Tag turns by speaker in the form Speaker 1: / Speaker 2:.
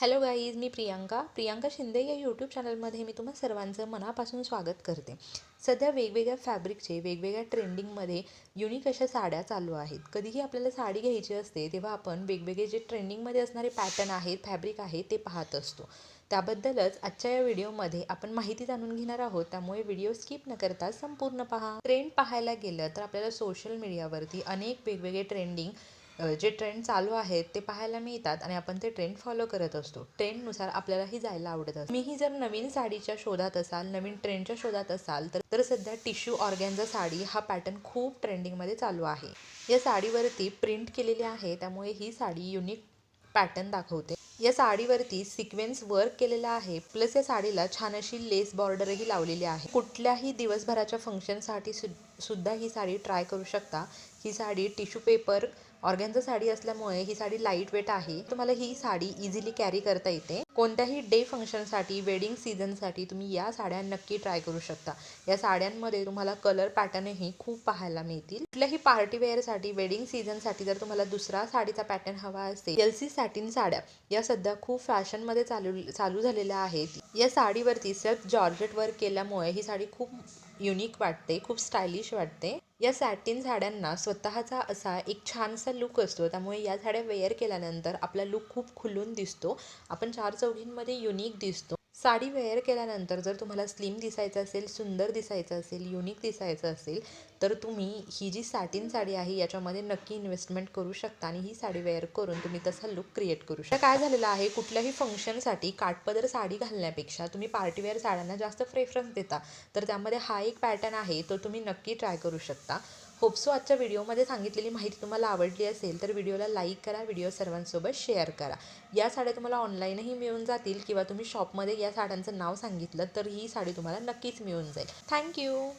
Speaker 1: Hello guys, मी प्रियांका शिंदे या YouTube चॅनलमध्ये मी तुम्हा सर्वांचं मनापासून स्वागत करते. सध्या वेगवेगळ्या फॅब्रिकचे वेगवेगळ्या ट्रेंडिंगमध्ये युनिक अशा साड्या चालू आहेत. कधीही आपल्याला साडी घ्यायची असते तेव्हा आपण वेगवेगळे जे ट्रेंडिंगमध्ये असणारे पॅटर्न आहेत, फॅब्रिक आहे ते पाहत असतो. त्याबद्दलच आजच्या या व्हिडिओमध्ये आपण माहिती जाणून घेणार आहोत, त्यामुळे व्हिडिओ स्किप न करता संपूर्ण पहा. ट्रेंड पाहायला गेलं तर आपल्याला सोशल मीडियावरती अनेक वेगवेगळे जे ट्रेंड चालू आहेत ते पाहायला मिळतात आणि आपण ते ट्रेंड फॉलो करत असतो. ट्रेंडनुसार आपल्यालाही जायला आवडत असतं. मीही जर नवीन साडीच्या शोधात असाल, नवीन ट्रेंडच्या शोधात असाल तर सध्या टिश्यू ऑर्गॅन्झा साडी हा पॅटर्न खूप ट्रेंडिंगमध्ये चालू आहे. या साडीवरती प्रिंट केलेली आहे, त्यामुळे ही साडी युनिक पॅटर्न दाखवते. या साडीवरती सिक्वेन्स वर्क केलेला आहे, प्लस या साडीला छान अशी लेस बॉर्डरही लावलेली आहे. कुठल्याही दिवसभराच्या फंक्शनसाठी सुद्धा ही साडी ट्राय करू शकता. ही sari tissue paper organza sari असल्यामुळे ही साडी लाईट वेट आहे. तुम्हाला ही साडी इझिली कॅरी करता येते. कोणत्याही डे फंक्शनसाठी, वेडिंग सीझनसाठी तुम्ही या साड्या नक्की ट्राय करू शकता. या साड्यांमध्ये तुम्हाला कलर पॅटर्नही खूप पाहायला मिळतील. कुठल्याही पार्टीवेअरसाठी, वेडिंग सीझनसाठी जर तुम्हाला दुसरा साडीचा पॅटर्न हवा असेल, एलसी सॅटिन साड्या या सध्या खूप फॅशनमध्ये चालू झालेल्या आहेत. या साडीवरती सेल्फ जॉर्जेट वर्क केल्यामुळे ही साडी खूप युनिक वाटते, खूप स्टायलिश वाटते. या सॅटिन साड्यांना स्वतःचा असा एक छानसा लुक असतो, त्यामुळे या साड्या वेअर केल्यानंतर आपला लुक खूप खुलून दिसतो. आपण चार चौघींमध्ये युनिक दिसतो. साडी वेअर केल्यानंतर जर तुम्हाला स्लिम दिसायचं असेल, सुंदर दिसायचं असेल, युनिक दिसायचं असेल तर तुम्ही ही जी सॅटिन साडी आहे याच्यामध्ये नक्की इन्व्हेस्टमेंट करू शकता आणि ही साडी वेअर करून तुम्ही तसा लुक क्रिएट करू शकता. काय झालेलं आहे, कुठल्याही फंक्शनसाठी काठपदर साडी घालण्यापेक्षा तुम्ही पार्टीवेअर साड्यांना जास्त प्रेफरन्स देता, तर त्यामध्ये हा एक पॅटर्न आहे तो तुम्ही नक्की ट्राय करू शकता. होप्सो आजच्या व्हिडिओमध्ये सांगितलेली माहिती तुम्हाला आवडली असेल तर व्हिडिओला लाईक करा, व्हिडिओ सर्वांसोबत शेअर करा. या साड्या तुम्हाला ऑनलाईनही मिळून जातील किंवा तुम्ही शॉपमध्ये या साड्यांचं नाव सांगितलं तर ही साडी तुम्हाला नक्कीच मिळून जाईल. थँक्यू.